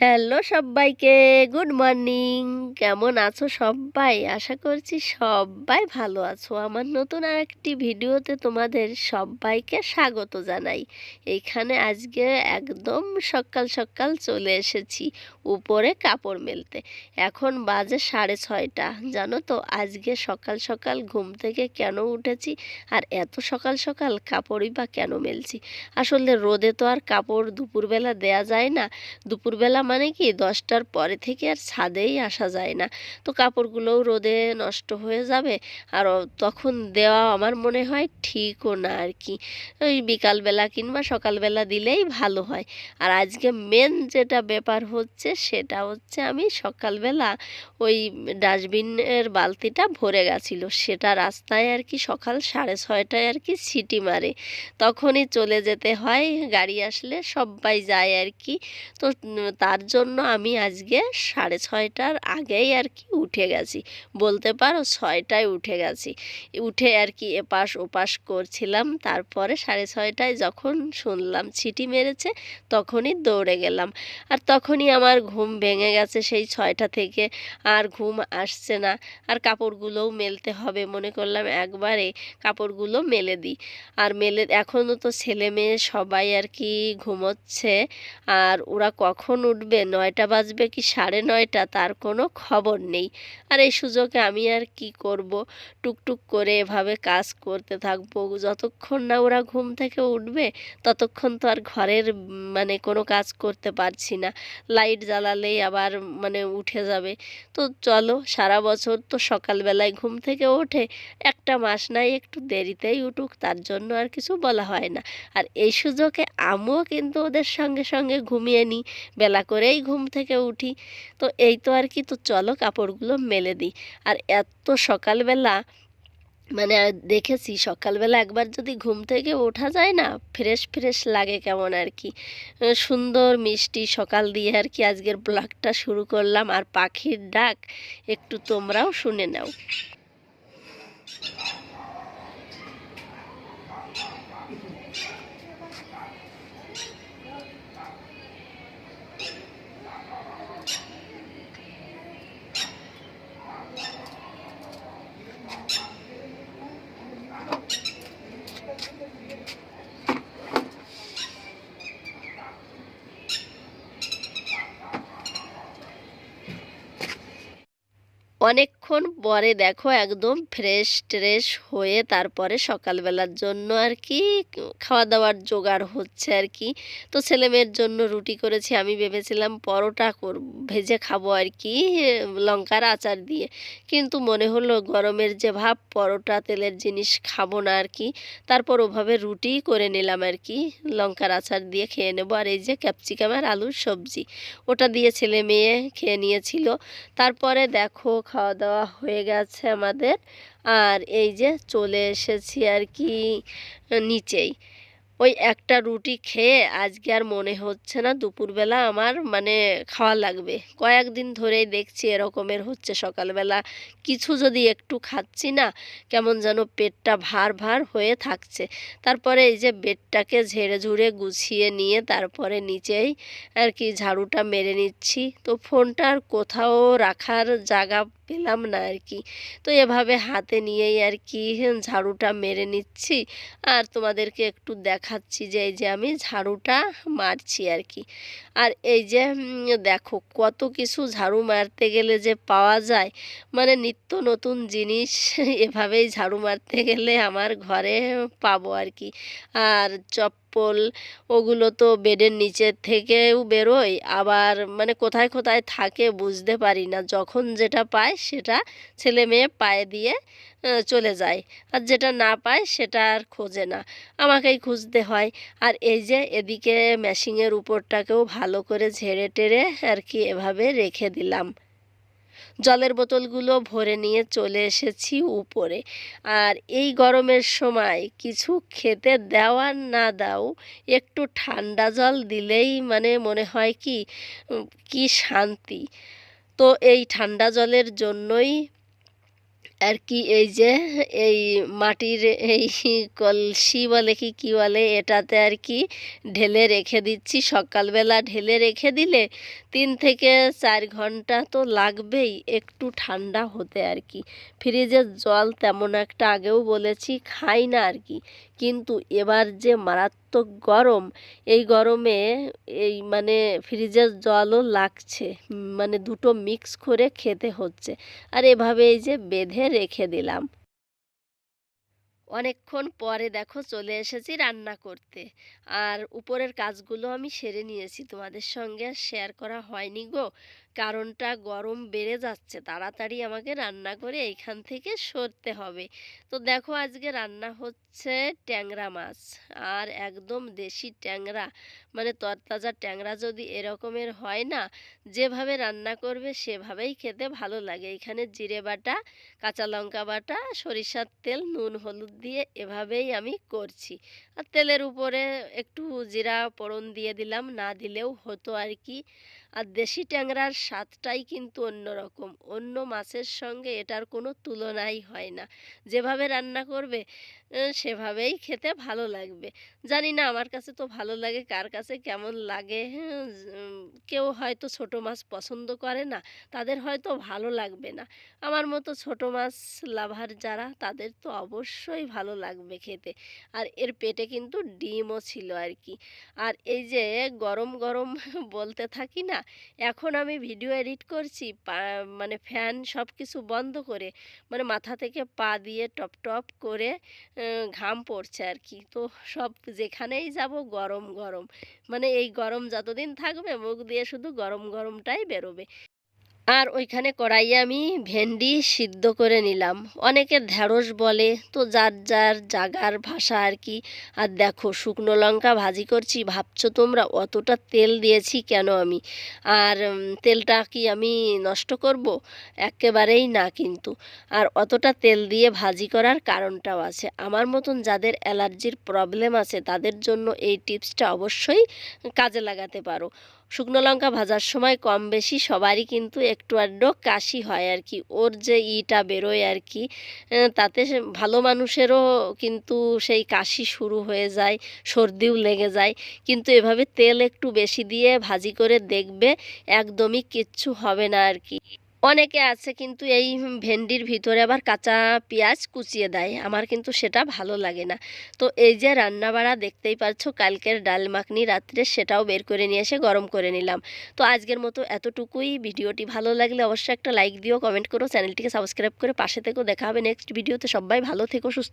Hello সবাইকে, good morning. কেমন আছো সবাই? আশা করছি সবাই ভালো আছো। আমার নতুন আরেকটি ভিডিওতে তোমাদের সবাইকে স্বাগত জানাই। এইখানে আজকে একদম সকাল সকাল চলে এসেছি উপরে কাপড় মেলতে। এখন বাজে 6:30। জানো তো আজকে সকাল সকাল ঘুম থেকে কেন উঠেছি আর এত সকাল সকাল কাপড়ই বা কেন মেলছি? আসলে রোদে তো আর কাপড় দুপুরবেলা দেয়া যায় না। দুপুরবেলা মানে কি 10টার পরে থেকে আর ছাদেই আসা যায় না, তো কাপড়গুলোও রোদে নষ্ট হয়ে যাবে। আর তখন দেওয়া আমার মনে হয় ঠিকও না আর কি। ওই বিকালবেলা কিংবা সকালবেলা দিলেই ভালো হয়। আর আজকে মেন যেটা ব্যাপার হচ্ছে সেটা হচ্ছে আমি সকালবেলা ওই ডাস্টবিনের বালতিটা ভরে গেছিলো, সেটা রাস্তায় আর কি সকাল 6:30টায় আর কি সিটি মারে, তখনই চলে যেতে হয়। গাড়ি আসলে সবাই যায় আর কি। তো তার জন্য আমি আজকে 6:30টার আগেই আর কি উঠে গেছি, বলতে পারো 6টায় উঠে গেছি। উঠে আর কি এপাশ ওপাশ করছিলাম, তারপরে 6:30টায় যখন শুনলাম ছিটি মেরেছে তখনই দৌড়ে গেলাম। আর তখনই আমার ঘুম ভেঙে গেছে সেই 6টা থেকে, আর ঘুম আসছে না। আর কাপড়গুলোও মেলতে হবে, মনে করলাম একবারে কাপড়গুলো মেলে দিই। আর মেলে এখনও তো ছেলে মেয়ে সবাই আর কি ঘুমোচ্ছে। আর ওরা কখন উঠবে, 9টা বাজবে কি 9:30 তার কোনো খবর নেই। আর এই সুযোগে আমি আর কি করব, টুকটুক করে এভাবে কাজ করতে থাকবো যতক্ষণ না ওরা ঘুম থেকে উঠবে। ততক্ষণ তো আর ঘরের মানে কোনো কাজ করতে পারছি না, লাইট জ্বালালেই আবার মানে উঠে যাবে। তো চলো, সারা বছর তো সকালবেলায় ঘুম থেকে ওঠে, একটা মাস নাই একটু দেরিতেই উঠুক, তার জন্য আর কিছু বলা হয় না। আর এই সুযোগে আমিও কিন্তু ওদের সঙ্গে সঙ্গে ঘুমিয়ে নিই, বেলা করেই ঘুম থেকে উঠি। তো এই তো আর কি। তো চলো কাপড়গুলো মেলে দিই। আর এত সকালবেলা মানে দেখেছি সকালবেলা একবার যদি ঘুম থেকে ওঠা যায় না, ফ্রেশ ফ্রেশ লাগে কেমন আর কি। সুন্দর মিষ্টি সকাল দিয়ে আর কি আজকের ব্লগটা শুরু করলাম। আর পাখির ডাক একটু তোমরাও শুনে নাও। অনেকক্ষণ পরে দেখো একদম ফ্রেশ ট্রেশ হয়ে তারপরে সকালবেলার জন্য আর কি খাওয়া দাওয়ার জোগাড় হচ্ছে আর কি। তো ছেলে মেয়ের জন্য রুটি করেছি, আমি ভেবেছিলাম পরোটা ভেজে খাবো আর কি, লঙ্কার আচার দিয়ে। কিন্তু মনে হলো গরমের যে ভাব, পরোটা তেলের জিনিস খাবো না আর কি। তারপর ওভাবে রুটিই করে নিলাম আর কি, লঙ্কার আচার দিয়ে খেয়ে নেবো। আর এই যে ক্যাপসিকাম আর আলুর সবজি, ওটা দিয়ে ছেলে মেয়ে খেয়ে নিয়েছিল। তারপরে দেখো খাওয়া দাওয়া হয়ে গেছে আমাদের। আর এই যে চলে এসেছি আর কি নিচেই। ওই একটা রুটি খেয়ে আজকে আর মনে হচ্ছে না দুপুরবেলা আমার মানে খাওয়া লাগবে। কয়েকদিন ধরেই দেখছি এরকমের হচ্ছে, সকালবেলা কিছু যদি একটু খাচ্ছি না, কেমন যেন পেটটা ভার ভার হয়ে থাকছে। তারপরে এই যে বেডটাকে ঝেড়ে ঝুড়ে গুছিয়ে নিয়ে তারপরে নিচেই আর কি ঝাড়ুটা মেরে নিচ্ছি। তো ফোনটা আর কোথাও রাখার জায়গা পেলাম না আর কি। তো এভাবে হাতে নিয়েই আর কি ঝাড়ুটা মেরে নিচ্ছি। আর তোমাদেরকে একটু দেখাচ্ছি যে এই যে আমি ঝাড়ুটা মারছি আর কি। আর এই যে দেখো কত কিছু ঝাড়ু মারতে গেলে যে পাওয়া যায়, মানে নিত্য নতুন জিনিস এভাবেই ঝাড়ু মারতে গেলে আমার ঘরে পাবো আর কি। আর চপ্পল, ওগুলো তো বেডের নিচের থেকেও বেরোয়, আবার মানে কোথায় কোথায় থাকে বুঝতে পারি না। যখন যেটা পায় সেটা ছেলে মেয়ে পায়ে দিয়ে চলে যায়, আর যেটা না পায় সেটা আর খোঁজে না, আমাকেই খুঁজতে হয়। আর এই যে এদিকে ম্যাশিংয়ের উপরটাকেও ভালো করে ঝেড়ে টেড়ে আর কি এভাবে রেখে দিলাম। জলের বোতলগুলো ভরে নিয়ে চলে এসেছি উপরে। আর এই গরমের সময় কিছু খেতে দেওয়া না দাও, একটু ঠান্ডা জল দিলেই মানে মনে হয় কি কি শান্তি। তো এই ঠান্ডা জলের জন্যই আর কি এই যে এই মাটির এই কলসি বলে কি বলে এটাতে আর কি ঢেলে রেখে দিচ্ছি। সকালবেলা ঢেলে রেখে দিলে 3 থেকে 4 ঘন্টা তো লাগবেই একটু ঠান্ডা হতে আর কি। ফ্রিজের জল তেমন একটা আগেও বলেছি খাই না আর কি, কিন্তু এবার যে মারাত্মক গরম, এই গরমে এই মানে ফ্রিজের জলও লাগছে, মানে দুটো মিক্স করে খেতে হচ্ছে। আর এভাবে এই যে বেঁধে রেখে দিলাম। অনেকক্ষণ পরে দেখো চলে এসেছি রান্না করতে, আর উপরের কাজগুলো আমি সেরে নিয়েছি, তোমাদের সঙ্গে আর শেয়ার করা হয়নি গো। কারণটা গরম বেড়ে যাচ্ছে, তাড়াতাড়ি আমাকে রান্না করে এইখান থেকে সরতে হবে। তো দেখো আজকে রান্না হচ্ছে ট্যাংরা মাছ, আর একদম দেশি ট্যাংরা, মানে তরতাজা ট্যাংরা যদি এরকমের হয় না, যেভাবে রান্না করবে সেভাবেই খেতে ভালো লাগে। এখানে জিরে বাটা, কাঁচা লঙ্কা বাটা, সরিষার তেল, নুন হলুদ দিয়ে এভাবেই আমি করছি। আর তেলের উপরে একটু জিরা ফোড়ন দিয়ে দিলাম, না দিলেও হতো আর কি। আর দেশি ট্যাংরার স্বাদটাই কিন্তু অন্যরকম, অন্য মাছের সঙ্গে এটার কোনো তুলনাই হয় না। যেভাবে রান্না করবে সেভাবেই খেতে ভালো লাগবে। জানি না আমার কাছে তো ভালো লাগে, কার কাছে কেমন লাগে। হ্যাঁ, কেউ হয়তো ছোট মাছ পছন্দ করে না, তাদের হয়তো ভালো লাগবে না। আমার মতো ছোট মাছ লাভার যারা, তাদের তো অবশ্যই ভালো লাগবে খেতে। আর এর পেটে কিন্তু ডিমও ছিল আর কি। আর এই যে গরম গরম বলতে থাকি না, এখন আমি ভিডিও এডিট করছি মানে ফ্যান সব কিছু বন্ধ করে, মানে মাথা থেকে পা দিয়ে টপ টপ করে ঘাম পড়ছে আর কি। তো সব যেখানেই যাব গরম গরম, মানে এই গরম যতদিন থাকবে মুখ দিয়ে শুধু গরম গরমটাই বেরোবে। আর ওইখানে কড়াইয়ে আমি ভেন্ডি সিদ্ধ করে নিলাম, অনেকে ঢ্যাঁড়স বলে, তো যার যার জাগার ভাষা আর কি। আর দেখো শুকনো লঙ্কা ভাজি করছি, ভাবছো তোমরা অতটা তেল দিয়েছি কেন আমি? আর তেলটা কি আমি নষ্ট করব? একেবারেই না কিন্তু। আর অতটা তেল দিয়ে ভাজি করার কারণটাও আছে, আমার মতন যাদের অ্যালার্জির প্রবলেম আছে তাদের জন্য এই টিপসটা অবশ্যই কাজে লাগাতে পারো। শুকনো লঙ্কা ভাজার সময় কম বেশি সবারই কিন্তু একটু আধটু কাশি হয় আর কি, ওর যে ইটা বেরোয় আর কি, তাতে ভালো মানুষেরও কিন্তু সেই কাশি শুরু হয়ে যায়, সর্দিও লেগে যায়। কিন্তু এভাবে তেল একটু বেশি দিয়ে ভাজি করে দেখবে, একদমই কিচ্ছু হবে না আর কি। অনেকে আছে কিন্তু এই ভেন্ডির ভিতরে আবার কাঁচা পেঁয়াজ কুচিয়ে দেয়, আমার কিন্তু সেটা ভালো লাগে না। তো এই যে রান্না বাড়া দেখতেই পাচ্ছ, কালকের ডাল মাখনি রাত্রে সেটাও বের করে নিয়ে এসে গরম করে নিলাম। তো আজকের মতো এতটুকুই। ভিডিওটি ভালো লাগলে অবশ্যই একটা লাইক দিও, কমেন্ট করো, চ্যানেলটিকে সাবস্ক্রাইব করে পাশে থেকো। দেখা হবে নেক্সট ভিডিওতে। সবাই ভালো থেকো, সুস্থ